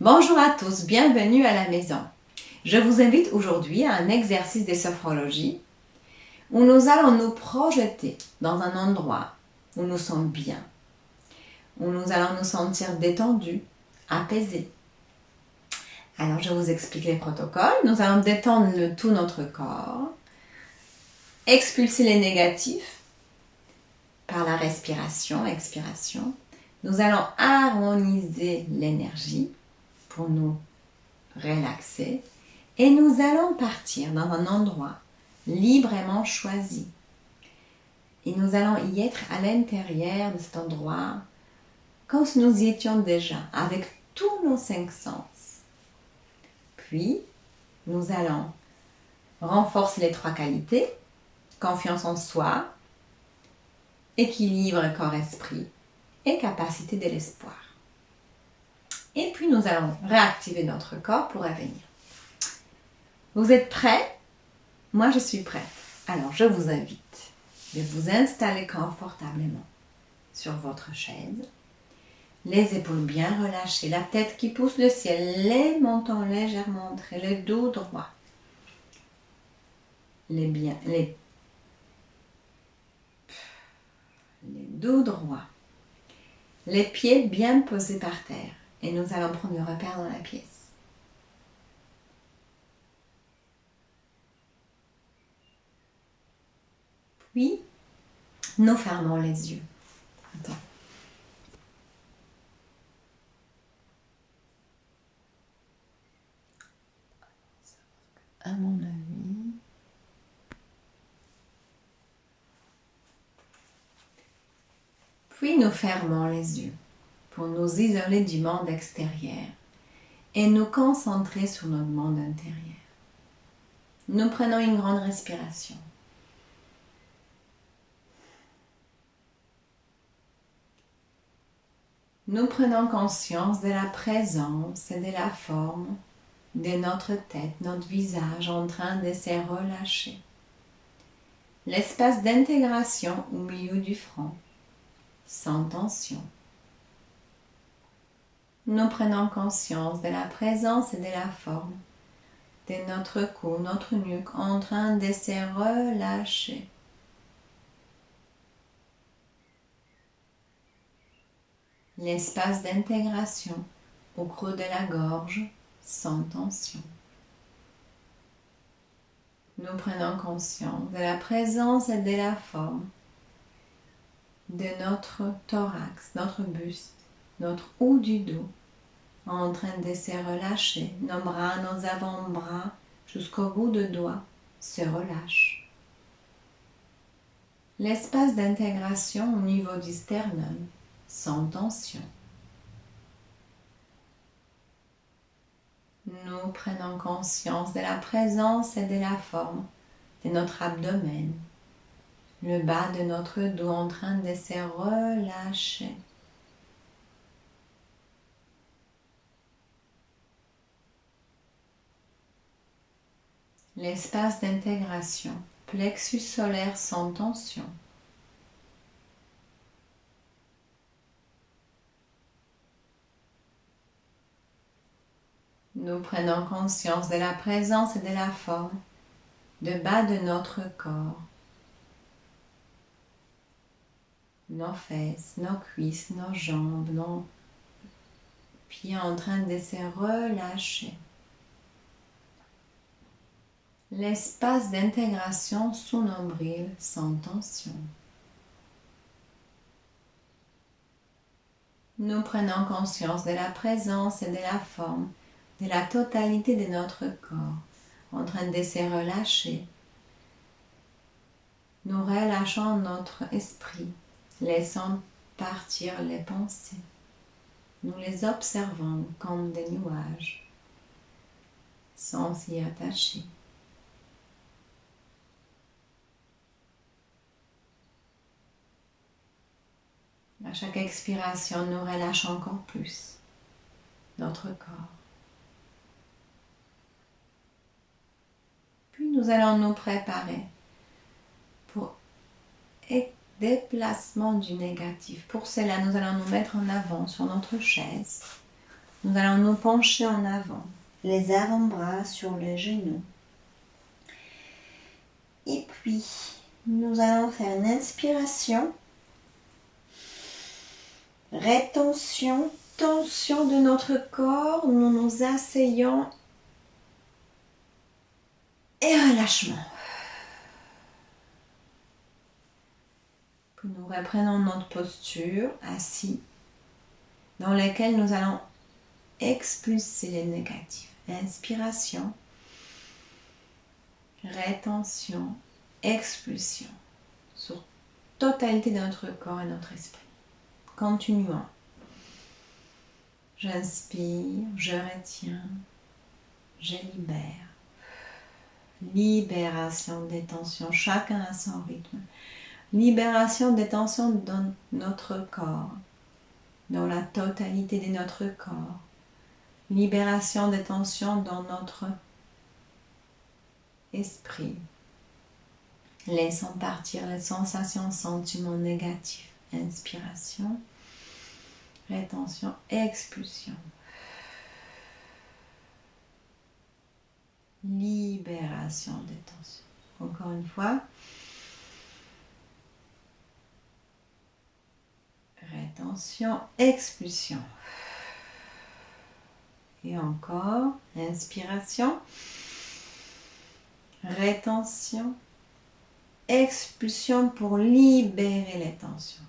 Bonjour à tous, bienvenue à la maison. Je vous invite aujourd'hui à un exercice de sophrologie où nous allons nous projeter dans un endroit où nous sommes bien, où nous allons nous sentir détendus, apaisés. Alors je vous explique les protocoles. Nous allons détendre tout notre corps, expulser les négatifs par la respiration, expiration. Nous allons harmoniser l'énergie pour nous relaxer et nous allons partir dans un endroit librement choisi. Et nous allons y être à l'intérieur de cet endroit comme si nous y étions déjà avec tous nos 5 sens. Puis, nous allons renforcer les 3 qualités, confiance en soi, équilibre corps-esprit et capacité de l'espoir. Et puis, nous allons réactiver notre corps pour revenir. Vous êtes prêts? Moi, je suis prête. Alors, je vous invite de vous installer confortablement sur votre chaise. Les épaules bien relâchées, la tête qui pousse le ciel, les mentons légèrement montrés, le dos droit. Les dos droits. Les pieds bien posés par terre. Et nous allons prendre le repère dans la pièce. Puis, nous fermons les yeux. Attends. À mon avis. Puis nous fermons les yeux pour nous isoler du monde extérieur et nous concentrer sur notre monde intérieur. Nous prenons une grande respiration. Nous prenons conscience de la présence et de la forme de notre tête, notre visage en train de se relâcher. L'espace d'intégration au milieu du front, sans tension. Nous prenons conscience de la présence et de la forme de notre cou, notre nuque en train de se relâcher. L'espace d'intégration au creux de la gorge, sans tension. Nous prenons conscience de la présence et de la forme de notre thorax, notre buste, notre haut du dos, en train de se relâcher. Nos bras, nos avant-bras, jusqu'au bout de doigts, se relâchent. L'espace d'intégration au niveau du sternum, sans tension. Nous prenons conscience de la présence et de la forme de notre abdomen, le bas de notre dos en train de se relâcher. L'espace d'intégration, plexus solaire sans tension. Nous prenons conscience de la présence et de la forme de bas de notre corps. Nos fesses, nos cuisses, nos jambes, nos pieds en train de se relâcher. L'espace d'intégration sous nombril sans tension. Nous prenons conscience de la présence et de la forme de la totalité de notre corps en train de se relâcher. Nous relâchons notre esprit, laissant partir les pensées. Nous les observons comme des nuages, sans s'y attacher. À chaque expiration, nous relâchons encore plus notre corps. Puis nous allons nous préparer pour déplacement du négatif. Pour cela, nous allons nous mettre en avant sur notre chaise Nous allons nous pencher en avant, les avant-bras sur les genoux. Et puis, nous allons faire une inspiration, rétention, tension de notre corps. Nous nous asseyons et relâchement. Puis nous reprenons notre posture assis dans laquelle nous allons expulser les négatifs. Inspiration, rétention, expulsion sur totalité de notre corps et notre esprit. Continuons. J'inspire, je retiens, je libère. Libération des tensions, chacun à son rythme. Libération des tensions dans notre corps, dans la totalité de notre corps. Libération des tensions dans notre esprit. Laissons partir les sensations, sentiments négatifs. Inspiration, rétention, expulsion. Libération des tensions. Encore une fois. Rétention, expulsion. Et encore, inspiration, rétention, expulsion pour libérer les tensions.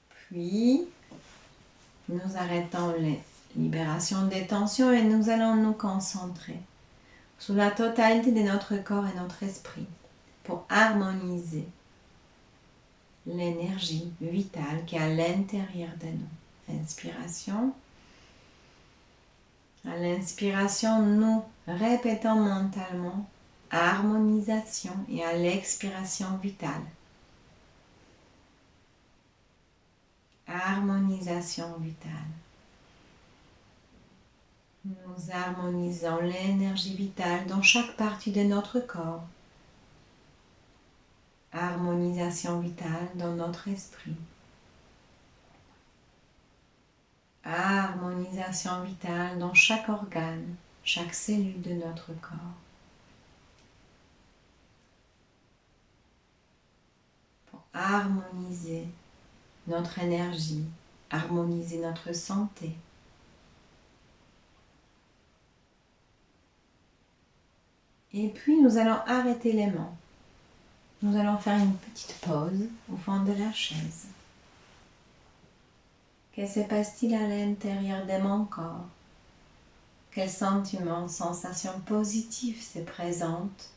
Puis, nous arrêtons les libérations des tensions et nous allons nous concentrer sur la totalité de notre corps et notre esprit pour harmoniser l'énergie vitale qui est à l'intérieur de nous. Inspiration. À l'inspiration, nous répétons mentalement harmonisation et à l'expiration vitale. Harmonisation vitale. Nous harmonisons l'énergie vitale dans chaque partie de notre corps. Harmonisation vitale dans notre esprit. Harmonisation vitale dans chaque organe, chaque cellule de notre corps. Pour harmoniser notre énergie, harmoniser notre santé. Et puis nous allons arrêter les mains. Nous allons faire une petite pause au fond de la chaise. Que se passe-t-il à l'intérieur de mon corps? Quels sentiments, sensations positives se présentent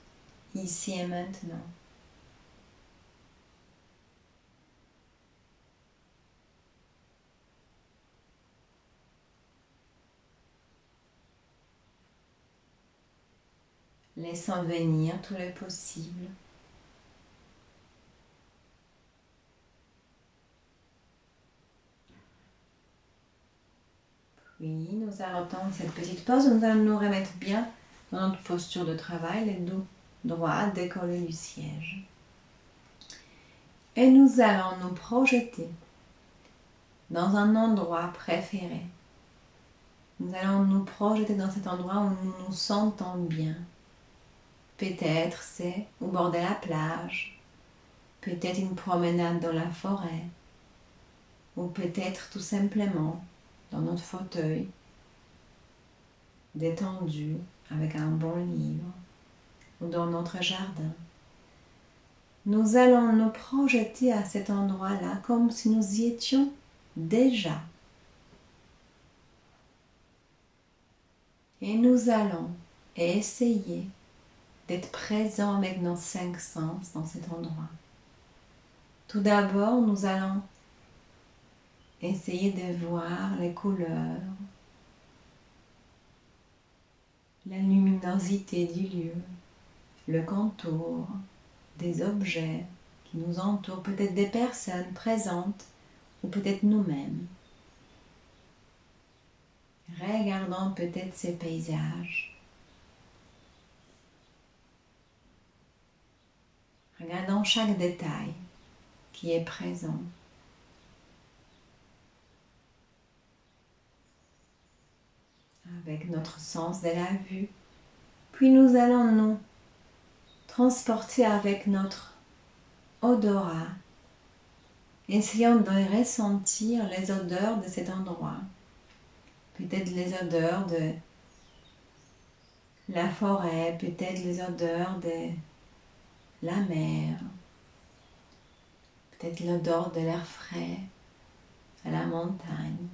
ici et maintenant? Laissons venir tous les possibles. Puis nous arrêtons cette petite pause. Nous allons nous remettre bien dans notre posture de travail, les dos droits décollés du siège. Et nous allons nous projeter dans un endroit préféré. Nous allons nous projeter dans cet endroit où nous nous sentons bien. Peut-être c'est au bord de la plage, peut-être une promenade dans la forêt, ou peut-être tout simplement dans notre fauteuil, détendu avec un bon livre, ou dans notre jardin. Nous allons nous projeter à cet endroit-là comme si nous y étions déjà. Et nous allons essayer d'être présents avec nos 5 sens dans cet endroit. Tout d'abord, nous allons essayer de voir les couleurs, la luminosité du lieu, le contour des objets qui nous entourent, peut-être des personnes présentes ou peut-être nous-mêmes. Regardons peut-être ces paysages. Regardons chaque détail qui est présent. avec notre sens de la vue. Puis nous allons nous transporter avec notre odorat. Essayons de ressentir les odeurs de cet endroit. Peut-être les odeurs de la forêt, peut-être les odeurs de la mer, peut-être l'odeur de l'air frais à la montagne.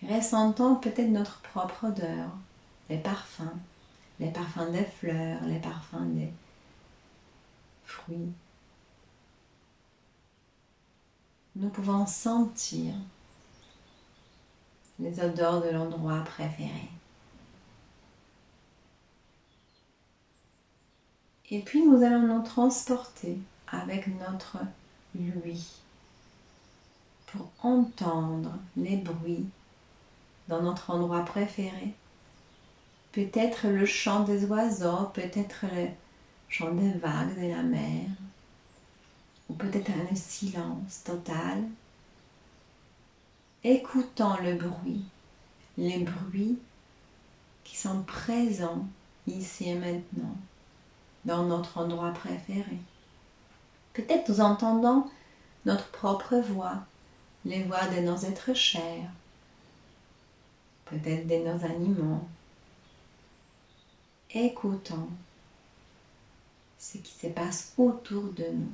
Ressentons peut-être notre propre odeur, les parfums des fleurs, les parfums des fruits. Nous pouvons sentir les odeurs de l'endroit préféré. Et puis nous allons nous transporter avec notre ouïe pour entendre les bruits dans notre endroit préféré. Peut-être le chant des oiseaux, peut-être le chant des vagues de la mer, ou peut-être un silence total. Écoutons le bruit, les bruits qui sont présents ici et maintenant, dans notre endroit préféré. Peut-être nous entendons notre propre voix, les voix de nos êtres chers, peut-être de nos animaux. Écoutons ce qui se passe autour de nous.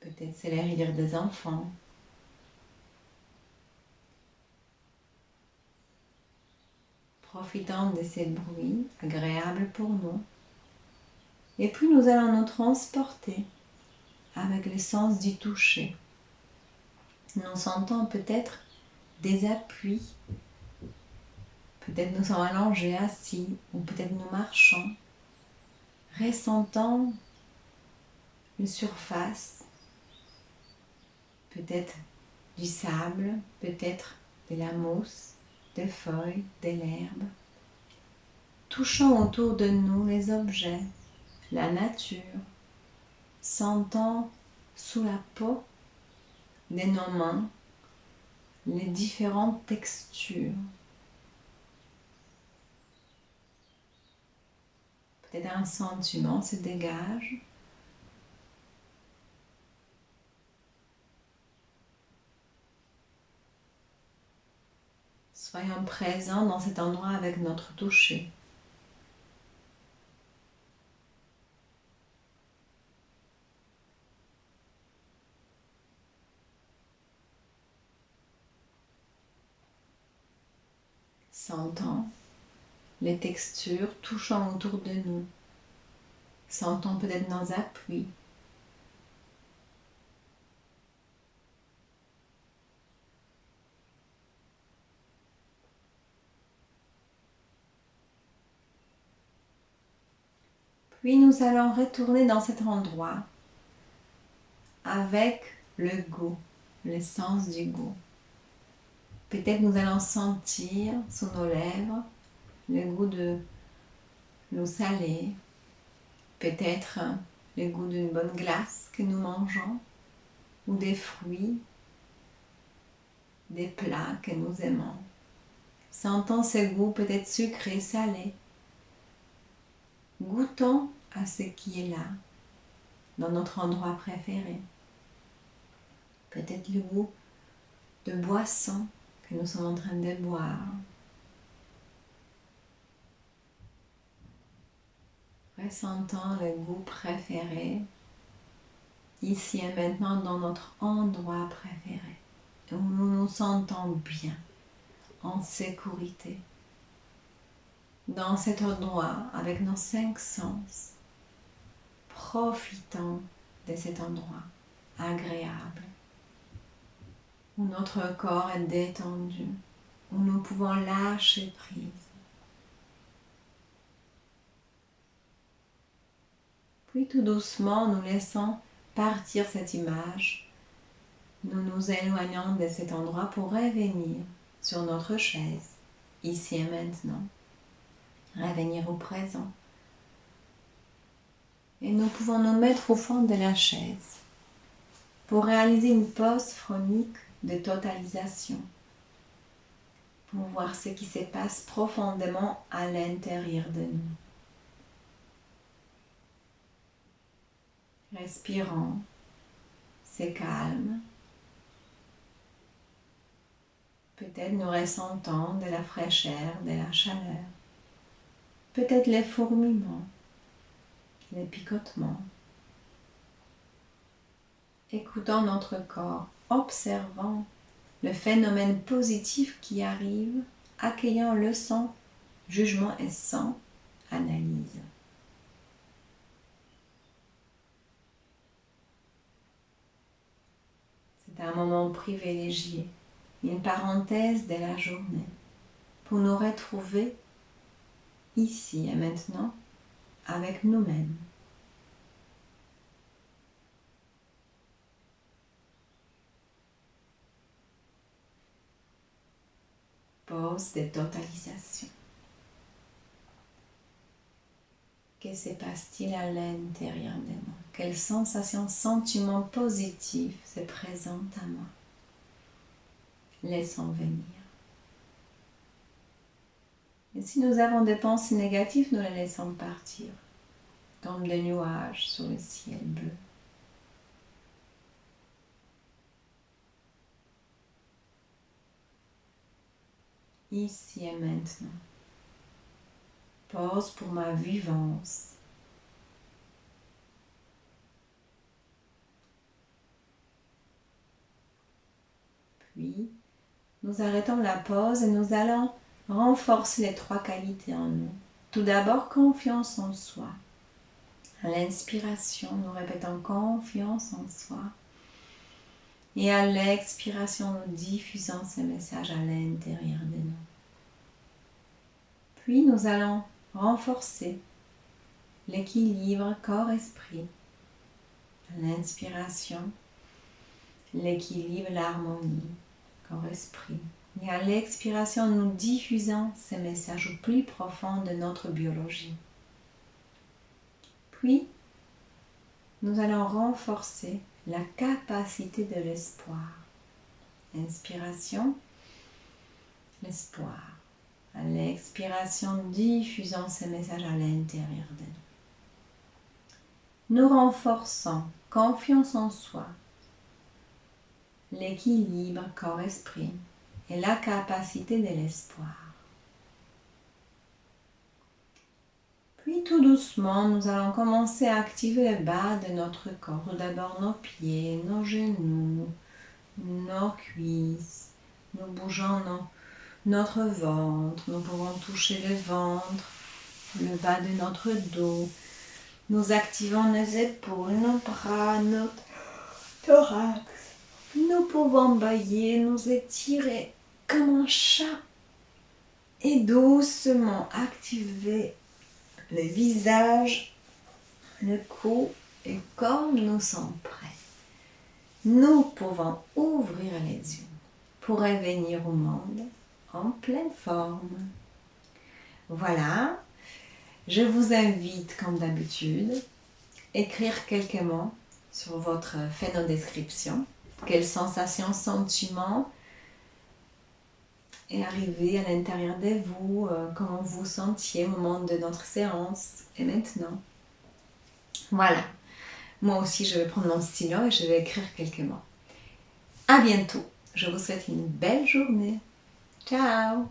Peut-être c'est les rires des enfants. Profitons de ces bruits agréables pour nous. Et puis nous allons nous transporter avec le sens du toucher. Nous sentons peut-être des appuis. Peut-être nous sommes allongés, assis, ou peut-être nous marchons. Ressentons une surface, peut-être du sable, peut-être de la mousse, des feuilles, de l'herbe. Touchons autour de nous les objets, la nature. Sentons sous la peau de nos mains les différentes textures. Peut-être un sentiment se dégage. Soyons présents dans cet endroit avec notre toucher. Sentons les textures touchant autour de nous. Sentons peut-être nos appuis. Puis nous allons retourner dans cet endroit avec le goût, le sens du goût. Peut-être nous allons sentir sous nos lèvres le goût de l'eau salée, peut-être le goût d'une bonne glace que nous mangeons, ou des fruits, des plats que nous aimons. Sentons ce goût peut-être sucré, salé. Goûtons à ce qui est là, dans notre endroit préféré. Peut-être le goût de boisson que nous sommes en train de boire. Ressentons le goût préféré, ici et maintenant dans notre endroit préféré, où nous nous sentons bien, en sécurité. Dans cet endroit, avec nos 5 sens, profitons de cet endroit agréable, où notre corps est détendu, où nous pouvons lâcher prise. Puis tout doucement, nous laissons partir cette image. Nous nous éloignons de cet endroit pour revenir sur notre chaise, ici et maintenant. Revenir au présent. Et nous pouvons nous mettre au fond de la chaise. pour réaliser une pause phronique de totalisation, pour voir ce qui se passe profondément à l'intérieur de nous. Respirons, c'est calme. Peut-être nous ressentons de la fraîcheur, de la chaleur. Peut-être les fourmillements, les picotements. Écoutons notre corps, observons le phénomène positif qui arrive, accueillant le sans jugement et sans analyse. C'est un moment privilégié, une parenthèse de la journée, pour nous retrouver ici et maintenant avec nous-mêmes. Pause de totalisation. Que se passe-t-il à l'intérieur de moi? Quelles sensations, sentiments positifs se présentent à moi? Laissons venir. Et si nous avons des pensées négatives, nous les laissons partir, comme des nuages sur le ciel bleu. Ici et maintenant. Pause pour ma vivance. Puis, nous arrêtons la pause et nous allons renforcer les 3 qualités en nous. Tout d'abord, confiance en soi. À l'inspiration, nous répétons confiance en soi. Et à l'expiration, nous diffusons ce message à l'intérieur de nous. Puis, nous allons renforcer l'équilibre corps-esprit. À l'inspiration, l'équilibre, l'harmonie, corps-esprit. Et à l'expiration, nous diffusons ces messages au plus profond de notre biologie. Puis, nous allons renforcer la capacité de l'espoir. Inspiration, l'espoir. À l'expiration, diffusons ces messages à l'intérieur de nous. Nous renforçons confiance en soi, l'équilibre corps-esprit et la capacité de l'espoir. Puis tout doucement, nous allons commencer à activer le bas de notre corps. Tout d'abord nos pieds, nos genoux, nos cuisses. Nous bougeons notre ventre. Nous pouvons toucher le ventre, le bas de notre dos. Nous activons nos épaules, nos bras, notre thorax. Nous pouvons bailler, nous étirer comme un chat et doucement activer le visage, le cou, et comme nous sommes prêts, nous pouvons ouvrir les yeux pour revenir au monde en pleine forme. Voilà, je vous invite comme d'habitude à écrire quelques mots sur votre phénodescription. Quelles sensations, sentiments est arrivé à l'intérieur de vous, comment vous vous sentiez au moment de notre séance et maintenant. Voilà, moi aussi je vais prendre mon stylo et je vais écrire quelques mots. À bientôt, je vous souhaite une belle journée. Ciao!